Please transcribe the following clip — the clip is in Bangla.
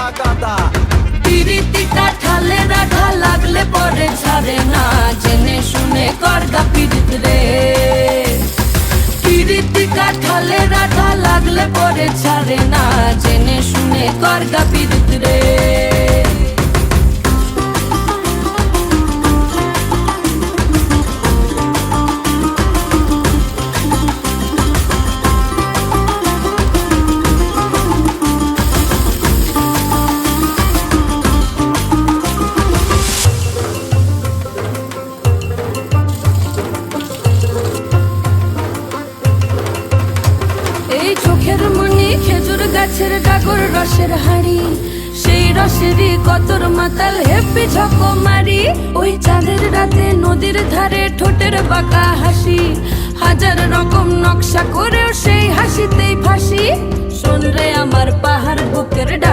গাদা গাদা। পিরিতি কাঠালে রাধা লাগলে পরে ছাড়ে না, জেনে শুনে করগা পিরিত রে। পিরিতি কাঠালে রাধা লাগলে পরে ছাড়ে না, জেনে শুনে করগা পিরিত রে। চোখের মনি খেজুর গাছের ডাগর রসের হাড়ি, সেই রসেরই কতর মাতাল হেপি ঝকো মারি। ওই চাঁদের রাতে নদীর ধারে ঠোঁটের বাঁকা হাসি, হাজার রকম নকশা করেও সেই হাসিতেই ফাঁসি। শোন রে আমার পাহাড় বুকের